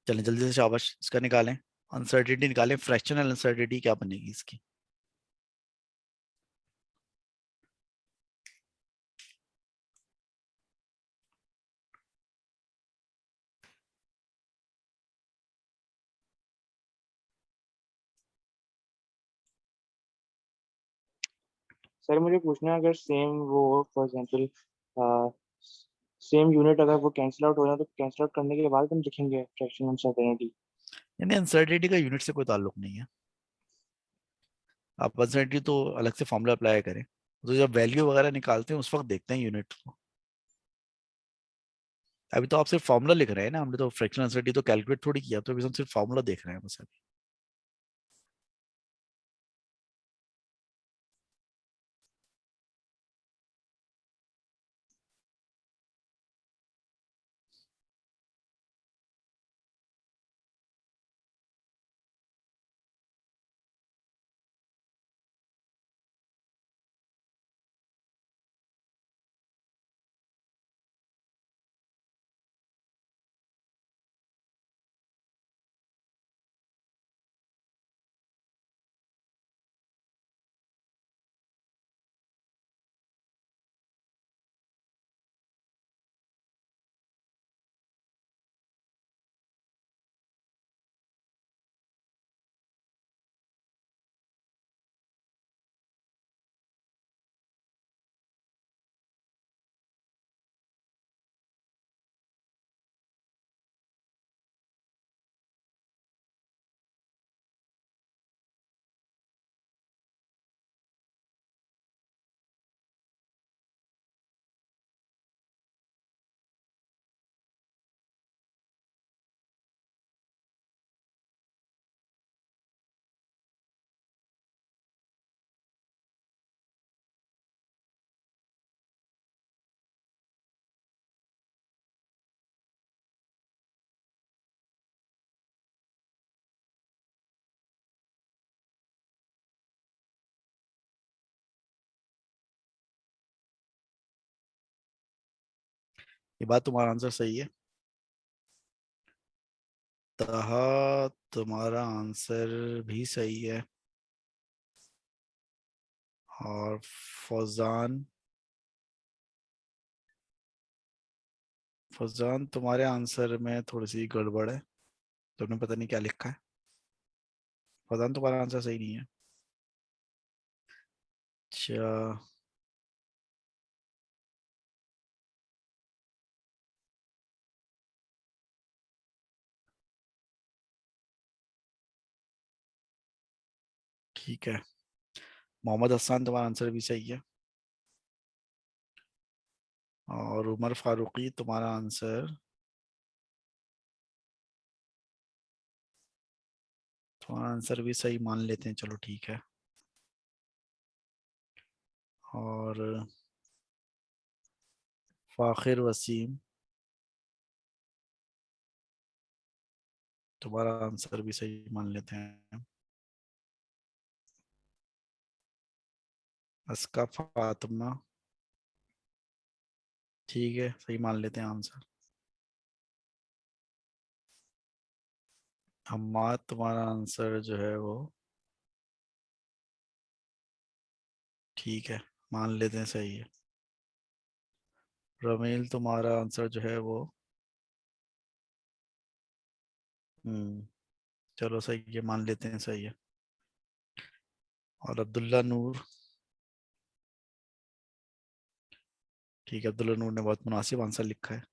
चलें जल्दी से शाबाश इसका निकालें, अनसर्टेनिटी निकालें, फ्रैक्शनल अनसर्टेनिटी क्या बनेगी इसकी। सर मुझे पूछना है, अगर सेम वो फॉर एग्जांपल सेम यूनिट अगर वो कैंसिल आउट हो जाए तो कैंसिल आउट करने के बाद हम लिखेंगे फ्रैक्शन अनसर्टेनिटी। यानी अनसर्टेनिटी का यूनिट से कोई ताल्लुक नहीं है। आप अनसर्टेनिटी तो अलग से फॉर्मूला अप्लाई करें, तो जब वैल्यू वगैरह निकालते हैं उस वक्त देखते हैं यूनिट को। अभी तो आप सिर्फ फॉर्मूला लिख रहे हैं ना, हमने तो फ्रैक्शनल अनसर्टेनिटी तो कैलकुलेट थोड़ी किया, तो अभी हम सिर्फ फॉर्मूला देख रहे हैं बस अभी। ये बात तुम्हारा आंसर सही है। तहा, तुम्हारा आंसर भी सही है। और फौजान, फौजान तुम्हारे आंसर में थोड़ी सी गड़बड़ है, तुमने पता नहीं क्या लिखा है। फौजान तुम्हारा आंसर सही नहीं है। अच्छा, ठीक है। मोहम्मद हसन तुम्हारा आंसर भी सही है। और उमर फारूकी तुम्हारा आंसर, तुम्हारा आंसर भी सही मान लेते हैं, चलो ठीक है। और फाखिर वसीम तुम्हारा आंसर भी सही मान लेते हैं। अस्का फातिमा, ठीक है, सही मान लेते हैं आंसर। हम्माद तुम्हारा आंसर जो है वो ठीक है, मान लेते हैं सही है। रमील तुम्हारा आंसर जो है वो चलो सही है, मान लेते हैं सही है। और अब्दुल्ला नूर, ठीक है, अब्दुल्ला नूर ने बहुत मुनासिब आंसर लिखा है।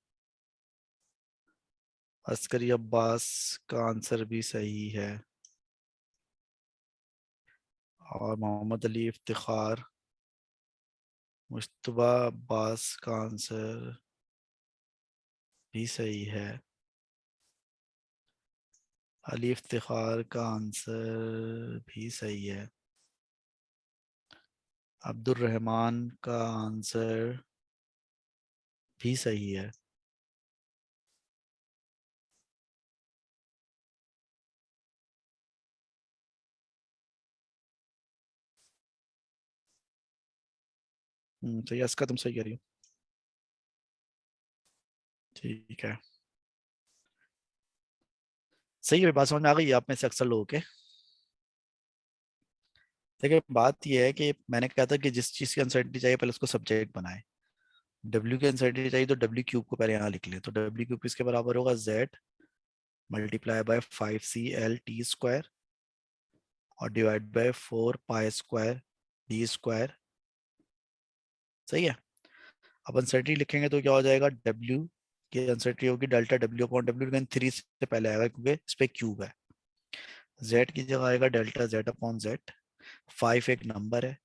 अस्करी अब्बास का आंसर भी सही है। और मोहम्मद अली इफ्तिखार, मुश्तबा अब्बास का आंसर भी सही है। अली इफ्तिखार का आंसर भी सही है। अब्दुल रहमान का आंसर भी सही है। सही है, इसका तुम सही कह रही हो। ठीक है, सही है, बात समझ में आ गई है आप में से अक्सर लोगों के। देखिए बात यह है कि मैंने कहा था कि जिस चीज़ की अनसर्टिनिटी चाहिए पहले उसको सब्जेक्ट बनाए। डब्ल्यू की अनसर्टिनिटी चाहिए तो डब्ल्यू क्यूब को पहले यहाँ लिख ले, तो डब्ल्यू क्यूब किसके बराबर होगा, Z multiply by 5CL T² और डिवाइड बाय 4 पाई² D²। सही है। अब अनसर्टिनिटी लिखेंगे तो क्या हो जाएगा, डब्ल्यू की अनसर्टिनिटी होगी डेल्टा डब्ल्यू अपॉन डब्ल्यू, लेकिन 3 से पहले आएगा क्योंकि इस पे क्यूब है। जेड की जगह आएगा डेल्टा जेड अपॉन जेड, 5 एक नंबर है।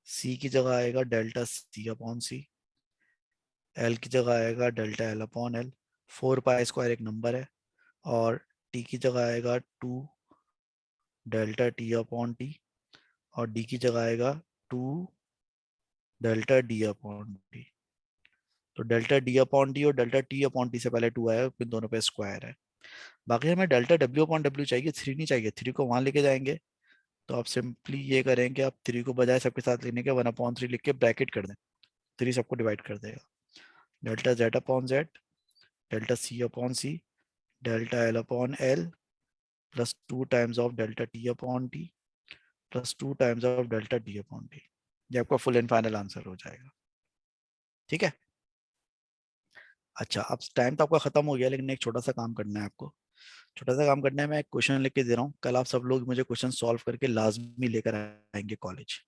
सी की जगह आएगा डेल्टा सी अपॉन सी। एल की जगह आएगा डेल्टा एल अपॉन एल। 4 पाई² एक नंबर है। और टी की जगह आएगा 2 डेल्टा टी अपॉन टी। और डी की जगह आएगा 2 डेल्टा डी अपॉन टी। तो डेल्टा डी अपॉन टी और डेल्टा टी अपॉन टी से पहले 2 आया, इन दोनों पे स्क्वायर है। बाकी हमें डेल्टा डब्ल्यू अपॉन डब्ल्यू चाहिए, 3 नहीं चाहिए। 3 को वहां लेके जाएंगे तो आप सिंपली ये करेंगे, आप 3 को बजाय सबके साथ लेने के 1/3 लिख के ब्रैकेट कर दें, 3 सबको डिवाइड कर देगा। Delta Z upon Z, delta C upon C, delta L upon L plus 2 times of delta T upon T plus 2 times of delta D upon T. ये आपका फुल एंड फाइनल आंसर हो जाएगा। ठीक है। अच्छा, अब टाइम तो आपका खत्म हो गया, लेकिन एक छोटा सा काम करना है आपको। छोटा सा काम करना है, मैं एक क्वेश्चन लिख के दे रहा हूँ, कल आप सब लोग मुझे क्वेश्चन सॉल्व करके लाजमी लेकर आएंगे कॉलेज।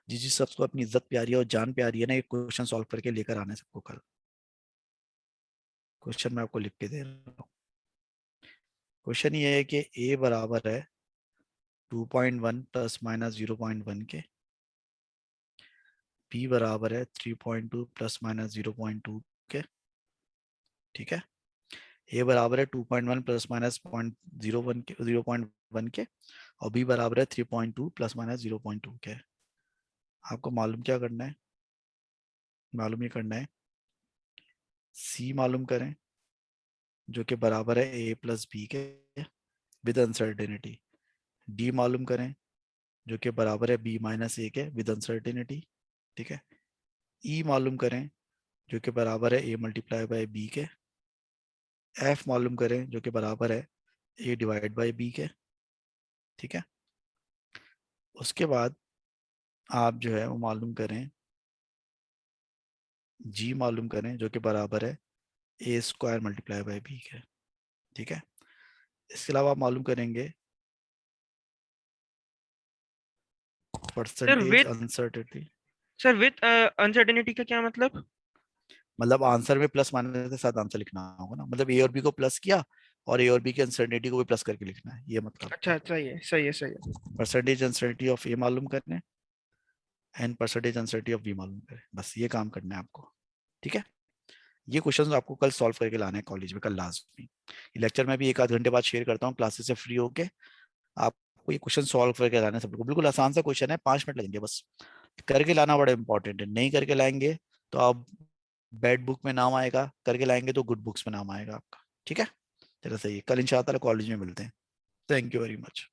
जिस जिस सबको अपनी इज्जत प्यारी है और जान प्यारी है ना, एक क्वेश्चन सॉल्व करके लेकर आने सबको कल। क्वेश्चन मैं आपको लिख के दे रहा हूँ। क्वेश्चन ये है कि a बराबर है 2.1 प्लस माइनस 0.1 के, b बराबर है 3.2 प्लस माइनस 0.2 के। ठीक है। a बराबर है 2.1 प्लस माइनस 0.01 के 0.1 के, और b बराबर है 3.2 प्लस माइनस 0.2 के। आपको मालूम क्या करना है, मालूम ये करना है c मालूम करें जो कि बराबर है a प्लस बी के विद अनसर्टेनिटी। d मालूम करें जो कि बराबर है b माइनस ए के विद अनसर्टेनिटी। ठीक है। ई मालूम करें जो कि बराबर है ए मल्टीप्लाई बाई बी के, एफ मालूम करें जो कि बराबर है ए डिवाइड बाई बी के, ठीक है। उसके बाद आप जो है वो मालूम करें, जी मालूम करें जो कि बराबर है ए स्क्वायर मल्टीप्लाई बाई बी के, ठीक है। इसके अलावा आप मालूम करेंगे percentage uncertainty. Sir with uncertainty का क्या मतलब? मतलब आंसर में प्लस माइनस के साथ आंसर लिखना होगा ना, मतलब ए और बी को प्लस किया और ए और बी की अनसर्टेनिटी को भी प्लस करके लिखना है, ये मतलब। अच्छा सही है, सही है, सही है। परसेंटेज अनसर्टेनिटी ऑफ ए मालूम करने and percentage uncertainty of B मालूम करें, बस ये काम करना है आपको, ठीक है। ये क्वेश्चन आपको कल सॉल्व करके लाना है कॉलेज में, कल लास्ट में। लेक्चर में भी 1 आध घंटे बाद शेयर करता हूँ क्लासेस से फ्री होके, आपको ये क्वेश्चन सॉल्व करके लाना है सबको। बिल्कुल आसान सा क्वेश्चन है, 5 मिनट लगेंगे बस, करके लाना बड़ा इंपॉर्टेंट है। नहीं करके लाएंगे तो आप बैड बुक में नाम आएगा, करके लाएंगे तो गुड बुक्स में नाम आएगा आपका, ठीक है। चलो सही है, कल इंशाल्लाह कॉलेज में मिलते हैं। Thank you very much.